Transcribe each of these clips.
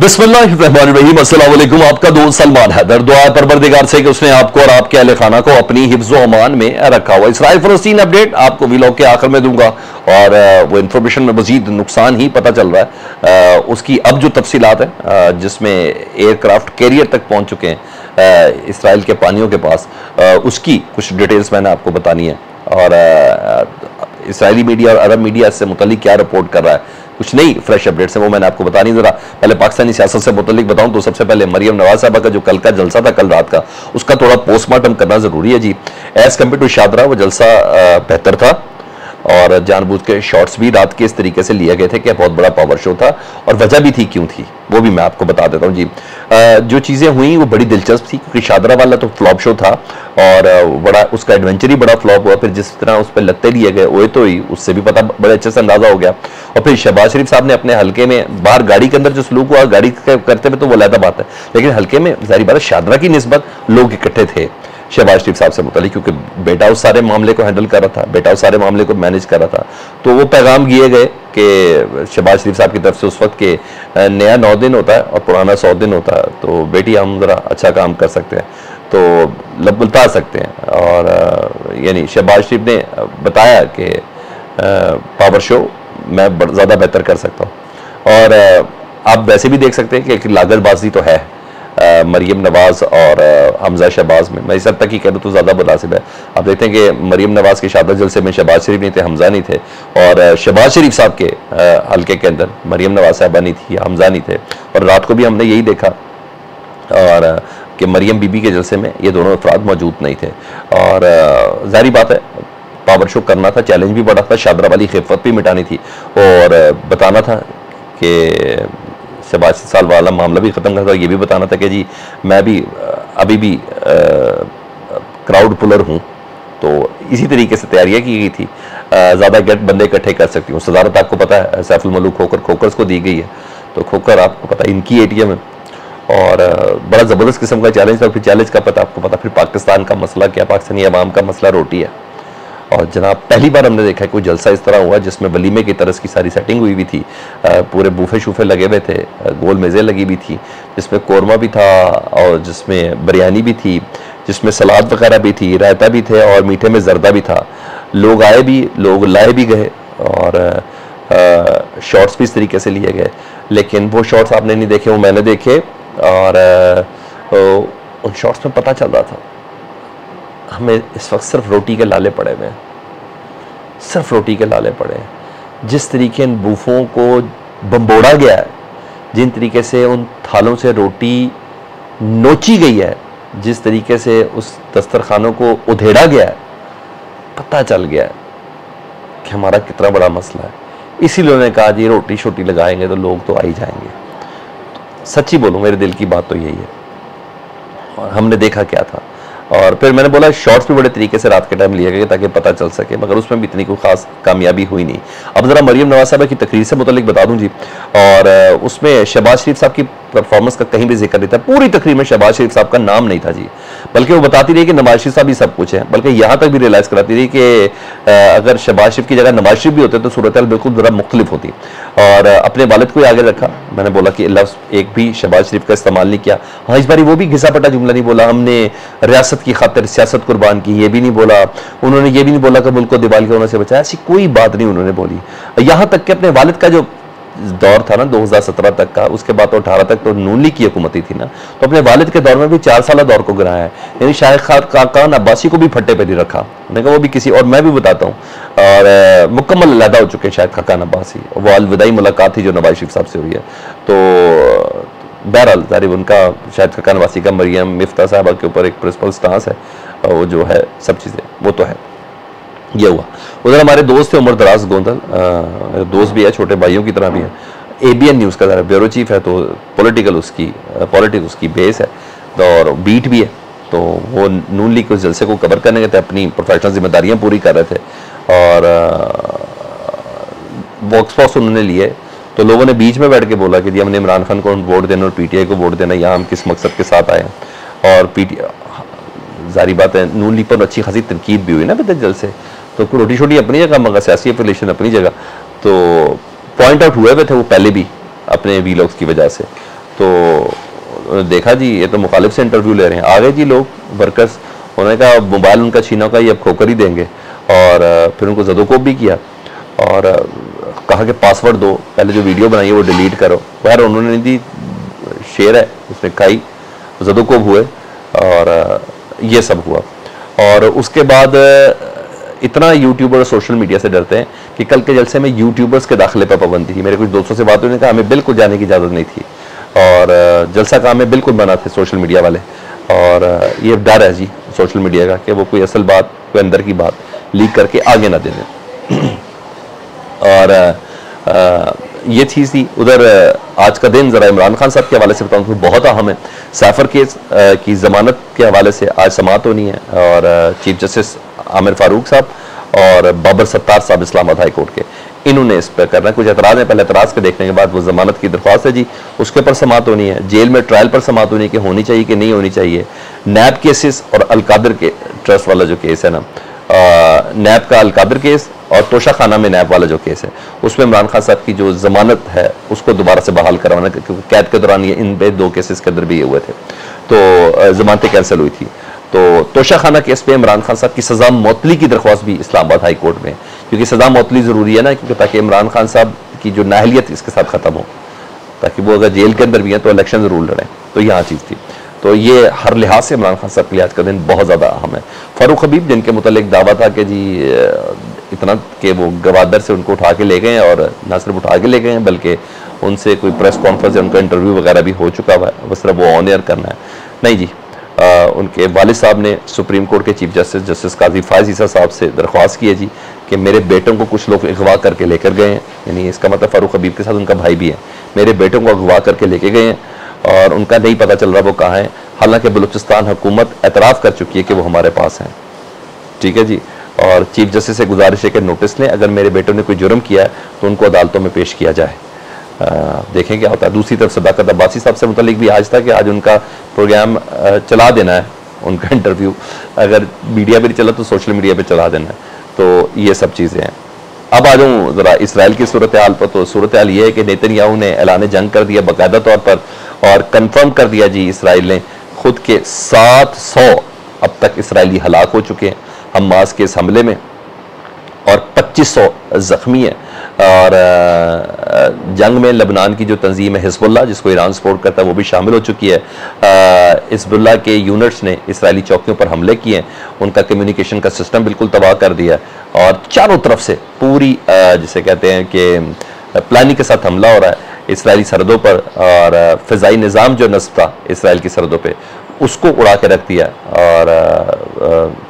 बिस्मिल्लाहिर्रहमानिर्रहीम, अस्सलाम वालेकुम। आपका दोस्त सलमान हैदर। दुआ है परवरदिगार से कि उसने आपको और आपके अहले खाना को अपनी हिफ्ज़ो अमान में रखा हुआ। इसराइल फ़लस्तीन अपडेट आपको व्लॉग के आखिर में दूंगा और वो इन्फॉर्मेशन में मजीद नुकसान ही पता चल रहा है। उसकी अब जो तफसीलात है जिसमें एयरक्राफ्ट कैरियर तक पहुंच चुके हैं इसराइल के पानियों के पास, उसकी कुछ डिटेल्स मैंने आपको बतानी है। और इसराइली मीडिया और अरब मीडिया इससे मुतल्लिक क्या रिपोर्ट कर रहा है, कुछ नई फ्रेश अपडेट्स है वो मैंने आपको बतानी। जरा पहले पाकिस्तानी सियासत से मुतल्लिक बताऊं तो सबसे पहले मरियम नवाज साहबा का जो कल का जलसा था, कल रात का, उसका थोड़ा पोस्टमार्टम करना जरूरी है जी। एज कम्पेयर टू शादरा वो जलसा बेहतर था और जानबूझ के शॉट्स भी रात के इस तरीके से लिए गए थे कि बहुत बड़ा पावर शो था और वजह भी थी, क्यों थी वो भी मैं आपको बता देता हूँ जी। जो चीज़ें हुई वो बड़ी दिलचस्प थी क्योंकि शादरा वाला तो फ्लॉप शो था और बड़ा उसका एडवेंचर ही बड़ा फ्लॉप हुआ। फिर जिस तरह उस पर लत्ते लिए गए ओए तो ही उससे भी पता बड़े अच्छे से अंदाजा हो गया। और फिर शहबाज शरीफ साहब ने अपने हल्के में बाहर गाड़ी के अंदर जो सलूक हुआ, गाड़ी करते हुए तो वो अलग बात है, लेकिन हल्के में जाहिर बात है शादरा की निस्बत लोग इकट्ठे थे शहबाज शरीफ साहब से मुतालिक, क्योंकि बेटा उस सारे मामले को हैंडल कर रहा था, बेटा उस सारे मामले को मैनेज कर रहा था। तो वो पैगाम दिए गए कि शहबाज शरीफ साहब की तरफ से उस वक्त के नया 9 दिन होता है और पुराना 100 दिन होता है, तो बेटी हम ज़रा अच्छा काम कर सकते हैं तो लब बुलता सकते हैं। और यानी शहबाज शरीफ ने बताया कि पावर शो मैं ज़्यादा बेहतर कर सकता हूँ। और आप वैसे भी देख सकते हैं कि एक लागतबाजी तो है मरियम नवाज और हमजा शहबाज में। मैं इस हद तक ही कह दूँ तो ज़्यादा मुनासिब है। आप देखते हैं कि मरियम नवाज के शादा जलसे में शहबाज शरीफ नहीं थे, हमजा नहीं थे, और शहबाज शरीफ साहब के हल्के के अंदर मरियम नवाज साहबा नहीं थी, हमजा नहीं थे। और रात को भी हमने यही देखा और कि मरियम बीबी के जलसे में ये दोनों अफराद मौजूद नहीं थे। और जाहिर बात है पावर शो करना था, चैलेंज भी बड़ा था, शादरा वाली खिफत भी मिटानी थी और बताना था कि शहबाज साल वाला मामला भी ख़त्म करना था। ये भी बताना था कि जी मैं भी अभी भी क्राउड पुलर हूँ, तो इसी तरीके से तैयारियाँ की गई थी। ज़्यादा बंदे इकट्ठे कर सकती हूँ। सदारत आपको पता है सैफुल मलूक खोकर्स को दी गई है, तो खोकर आपको पता है इनकी ATM है और बड़ा ज़बरदस्त किस्म का चैलेंज था। फिर चैलेंज का पता आपको पता, फिर पाकिस्तान का मसला क्या, पाकिस्तानी अवाम का मसला रोटी है। और जनाब पहली बार हमने देखा है कोई जलसा इस तरह हुआ जिसमें वलीमे की तरह की सारी सेटिंग हुई भी थी, पूरे बूफे शूफे लगे हुए थे, गोल मेज़ें लगी हुई थी, जिसमें कौरमा भी था और जिसमें बिरयानी भी थी, जिसमें सलाद वगैरह भी थी, रायता भी थे और मीठे में जर्दा भी था। लोग आए भी, लोग लाए भी गए और शॉट्स भी इस तरीके से लिए गए, लेकिन वो शॉट्स आपने नहीं देखे, वो मैंने देखे और उन शॉट्स में पता चल रहा था हमें इस वक्त सिर्फ रोटी के लाले पड़े हुए हैं, सिर्फ रोटी के लाले पड़े हैं। जिस तरीके इन बूफों को बम्बोड़ा गया है, जिन तरीके से उन थालों से रोटी नोची गई है, जिस तरीके से उस दस्तरखानों को उधेड़ा गया है, पता चल गया है कि हमारा कितना बड़ा मसला है। इसीलिए उन्होंने कहा जी रोटी शोटी लगाएंगे तो लोग तो आ ही जाएंगे। सच्ची बोलूँ मेरे दिल की बात तो यही है। और हमने देखा क्या था, और फिर मैंने बोला शॉट्स भी बड़े तरीके से रात के टाइम लिए गए ताकि पता चल सके, मगर उसमें भी इतनी कोई खास कामयाबी हुई नहीं। अब ज़रा मरियम नवाज साहबा की तकरीर से मुतल्लिक बता दूं जी, और उसमें शहबाज शरीफ साहब की परफॉर्मस का कहीं भी जिक्र नहीं था। पूरी तकरीर में शहबाज शरीफ साहब का नाम नहीं था जी, बल्कि वो बताती रही कि नवाज शरीफ साहब ही सब कुछ है, बल्कि यहाँ तक भी रियलाइज़ कराती रही कि अगर शहबाज शरीफ की जगह नवाज शरीफ भी होते तो सूरत बिल्कुल ज़रा मुख्तलिफ होती। और अपने वालिद को ही आगे रखा। मैंने बोला कि लफ्ज़ एक भी शहबाज शरीफ का इस्तेमाल नहीं किया। हाँ, इस बार वो भी घिसा पटा जुमला नहीं बोला, हमने रियासत की खातिर सियासत कुर्बान की, ये भी नहीं बोला उन्होंने, ये भी नहीं बोला कि मुल्क को दिवालिया होने से बचाया, ऐसी कोई बात नहीं उन्होंने बोली। यहाँ तक कि अपने वालिद का जो दौर था ना 2017 तक का, उसके बाद तो 18 तक तो नून लीग की हुकूमती थी ना, तो अपने वालिद के दौर में भी 4 साल दौर को गिराया है। यानी शाहिद खान अब्बासी को भी फट्टे पे नहीं रखा, मैंने कहा वो भी किसी, और मैं भी बताता हूँ, और मुकम्मल अलहदा हो चुके शाहिद खान अब्बासी। वो अलविदाई मुलाकात थी जो नवाज शरीफ साहब से हुई है। तो बहरहाल जारी उनका शाहिद खान अब्बासी का मरियम मिफ्ता साहबा के ऊपर एक प्रिंसिपल स्टांस है, वो जो है सब चीज़ें वो तो है। ये हुआ। उधर हमारे दोस्त थे उमर दराज गोंदल, दोस्त भी है, छोटे भाइयों की तरह भी है, ABN न्यूज़ का ब्यूरो चीफ है, तो पॉलिटिक्स उसकी बेस है और बीट भी है। तो वो नून लीग के जलसे को कवर करने के थे, अपनी प्रोफेशनल जिम्मेदारियां पूरी कर रहे थे और वॉक्सपॉक्स उन्होंने लिए। तो लोगों ने बीच में बैठ के बोला कि जी हमने इमरान खान को वोट देना और PTI को वोट देना, यहाँ हम किस मकसद के साथ आए हैं। और जारी बात है नून लीग पर अच्छी खासी तनकीद भी हुई ना बेहतर जलसे, तो रोटी छोटी अपनी जगह मगर सियासी एफिलिएशन अपनी जगह, तो पॉइंट आउट हुए थे वो पहले भी अपने वीलॉग्स की वजह से। तो उन्होंने देखा जी ये तो मुखालिफ से इंटरव्यू ले रहे हैं, आ गए जी लोग वर्कर्स, उन्होंने कहा मोबाइल उनका छीना का ये अब खोकर ही देंगे, और फिर उनको ज़दोकोब भी किया और कहा कि पासवर्ड दो, पहले जो वीडियो बनाई है वो डिलीट करो। खैर उन्होंने नहीं दी, शेर है उसने खाई, ज़दोकोब हुए और ये सब हुआ। और उसके बाद इतना यूट्यूबर और सोशल मीडिया से डरते हैं कि कल के जलसे में यूट्यूबर्स के दाखिले पर पाबंदी थी। मेरे कुछ दोस्तों से बात हुई, कहा हमें बिल्कुल जाने की इजाज़त नहीं थी और जलसा काम में बिल्कुल बना थे सोशल मीडिया वाले, और ये डर है जी सोशल मीडिया का कि वो कोई असल बात, कोई अंदर की बात लीक करके आगे ना दे दें। और ये चीज़ थी। उधर आज का दिन ज़रा इमरान खान साहब के हवाले से बताऊँ तो बहुत अहम है। सैफर केस की ज़मानत के हवाले से आज समाअत होनी है और चीफ जस्टिस आमिर फारूक साहब और बाबर सत्तार साहब इस्लामाबाद हाई कोर्ट के, इन्होंने इस पर करना है। कुछ एतराज़ है, पहले एतराज़ के देखने के बाद वो ज़मानत की दरख्वास्त है जी, उसके ऊपर समाअत होनी है। जेल में ट्रायल पर समाअत होनी कि होनी चाहिए कि नहीं होनी चाहिए। नैब केसेस और अलकादर के ट्रस्ट वाला जो केस है ना, नैब का अलकादर केस और तोशा खाना में नैब वाला जो केस है, उसमें इमरान खान साहब की जो जमानत है उसको दोबारा से बहाल करवाना, क्योंकि कैद के दौरान ये इन पे 2 केसेस के अंदर भी ये हुए थे, तो जमानतें कैंसिल हुई थी। तो तोशा खाना केस पे इमरान खान साहब की सजा मौतली की दरख्वास्त भी इस्लामाबाद हाई कोर्ट में, क्योंकि सजा मौतली ज़रूरी है ना, क्योंकि ताकि इमरान खान साहब की जो नाहलियत इसके साथ ख़त्म हो, ताकि वो अगर जेल के अंदर भी हैं तो इलेक्शन ज़रूर लड़ें। तो यहाँ चीज़ थी। तो ये हर लिहाज से इमरान खान साहब के लिए आज का दिन बहुत ज़्यादा अहम है। फारूक हबीब जिनके मुतालिक दावा था कि जी इतना कि वो गवादर से उनको उठा के ले गए, और ना सिर्फ उठा के ले गए हैं बल्कि उनसे कोई प्रेस कॉन्फ्रेंस या उनका इंटरव्यू वगैरह भी हो चुका हुआ है, बस सिर्फ वो ऑन एयर करना है। नहीं जी, उनके वालिद साहब ने सुप्रीम कोर्ट के चीफ जस्टिस काजी फायज़ ईसा साहब से दरख्वास्त की है जी कि मेरे बेटों को कुछ लोग अगवा करके लेकर गए हैं, यानी इसका मतलब फारूक हबीब के साथ उनका भाई भी है, मेरे बेटों को अगवा करके लेके गए हैं और उनका नहीं पता चल रहा वो कहाँ है। हालांकि बलूचिस्तान हुकूमत एतराफ़ कर चुकी है कि वो हमारे पास हैं, ठीक है जी। और चीफ जस्टिस से गुजारिश है कि नोटिस लें, अगर मेरे बेटों ने कोई जुर्म किया है तो उनको अदालतों में पेश किया जाए। देखें क्या होता है। दूसरी तरफ सदाकत अब्बासी साहब से मुतालिक भी आज था कि आज उनका प्रोग्राम चला देना है, उनका इंटरव्यू अगर मीडिया पर चला तो सोशल मीडिया पर चला देना है। तो ये सब चीज़ें हैं। अब आ जाऊँ ज़रा इसराइल की सूरत हाल पर। तो सूरत हाल ये है कि नेतन्याहू ने ऐलान जंग कर दिया बाकायदा तौर पर, और कन्फर्म कर दिया जी इसराइल ने खुद के 700 अब तक इसराइली हलाक हो चुके हैं हमास के इस हमले में, और 2500 ज़ख्मी है। और जंग में लबनान की जो तंजीम है हिजबुल्लाह, जिसको ईरान सपोर्ट करता है, वो भी शामिल हो चुकी है। हिजबुल्लाह के यूनिट्स ने इसराइली चौकियों पर हमले किए हैं, उनका कम्युनिकेशन का सिस्टम बिल्कुल तबाह कर दिया, और चारों तरफ से पूरी जिसे कहते हैं कि प्लानिंग के साथ हमला हो रहा है इसराइली सरहदों पर। और फ़िज़ाई निज़ाम जो नस्ब था इसराइल की सरहदों पर, उसको उड़ा के रख दिया। और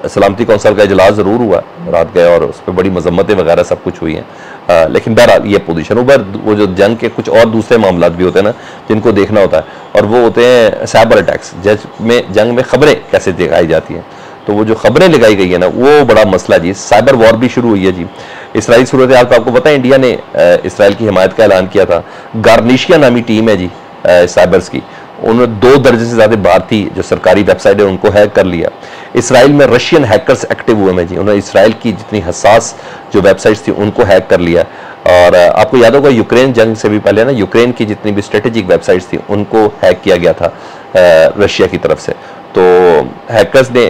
सलामती कौंसल का इजलास ज़रूर हुआ रात गए, और उस पर बड़ी मजम्मतें वगैरह सब कुछ हुई हैं। लेकिन बहरहाल ये पोजीशन ऊपर वो जो जंग के कुछ और दूसरे मामला भी होते हैं ना जिनको देखना होता है, और वो होते हैं साइबर अटैक्स, जंग में खबरें कैसे दिखाई जाती हैं। तो वो जो खबरें लगाई गई है ना, वो बड़ा मसला जी। साइबर वॉर भी शुरू हुई है जी। इसराइल सूरत हाल को आपको पता है, इंडिया ने इसराइल की हिमायत का ऐलान किया था। गार्निशिया नामी टीम है जी साइबर्स की, उन्होंने 2 दर्जे से ज़्यादा भारतीय जो सरकारी वेबसाइट है उनको हैक कर लिया। इसराइल में रशियन हैकर्स एक्टिव हुए हैं जी, उन्होंने इसराइल की जितनी हसास जो वेबसाइट्स थी उनको हैक कर लिया। और आपको याद होगा यूक्रेन जंग से भी पहले ना, यूक्रेन की जितनी भी स्ट्रेटेजिक वेबसाइट्स थी उनको हैक किया गया था रशिया की तरफ से। तो हैकर्स ने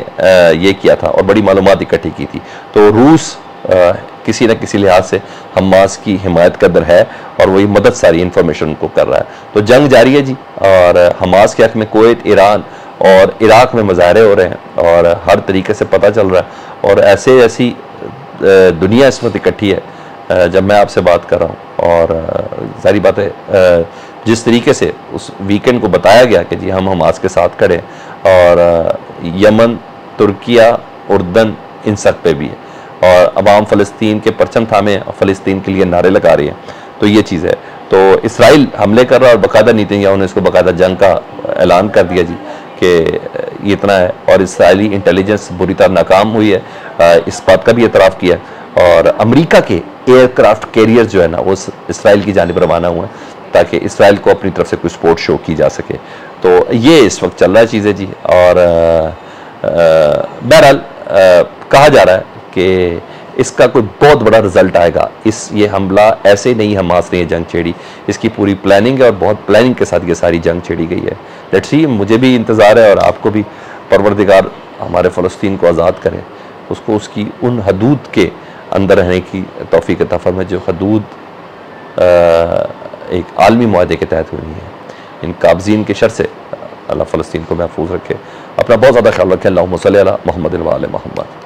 ये किया था और बड़ी मालूमात इकट्ठी की थी। तो रूस किसी न किसी लिहाज से हमास की हिमायत का दर है, और वही मदद सारी इंफॉर्मेशन उनको कर रहा है। तो जंग जारी है जी, और हमास के हक़ में कुवैत, ईरान और इराक में मुजाहरे हो रहे हैं, और हर तरीके से पता चल रहा है। और ऐसी दुनिया इस वक्त इकट्ठी है जब मैं आपसे बात कर रहा हूँ। और सारी बातें जिस तरीके से उस वीकेंड को बताया गया कि जी हम हमास के साथ खड़े, और यमन, तुर्किया, उर्दन, इन सब पे भी है, और अवाम फ़लस्तीन के परचम थामे फ़लस्तीन के लिए नारे लगा रही है। तो ये चीज़ है। तो इसराइल हमले कर रहा है, और बाकायदा नेतन्याहू ने इसको बाकायदा जंग का ऐलान कर दिया जी कि ये इतना है। और इसराइली इंटेलिजेंस बुरी तरह नाकाम हुई है, इस बात का भी एतराफ़ किया। और अमेरिका के एयरक्राफ्ट कैरियर जो है ना, वो इसराइल की जानिब रवाना हुए हैं ताकि इसराइल को अपनी तरफ से कोई सपोर्ट शो की जा सके। तो ये इस वक्त चल रहा है चीज़ें जी। और बहरहाल कहा जा रहा है कि इसका कोई बहुत बड़ा रिजल्ट आएगा। ये हमला ऐसे नहीं हमास ने ये जंग छेड़ी, इसकी पूरी प्लानिंग है और बहुत प्लानिंग के साथ ये सारी जंग छेड़ी गई है। लेट्स सी, मुझे भी इंतज़ार है और आपको भी, परवरदिगार हमारे फ़लस्तीन को आज़ाद करें, उसको उसकी उन हदूद के अंदर रहने की तौफीक अता फरमाए जो हदूद एक आलमी मुआहदे के तहत हुई है। इन काबज़ीन के शर से अल्लाह फ़लस्तीन को महफूज रखे। अपना बहुत ज़्यादा ख्याल रखें। अल्लाहुम्मा सल्ली अला मुहम्मद व आले मुहम्मद।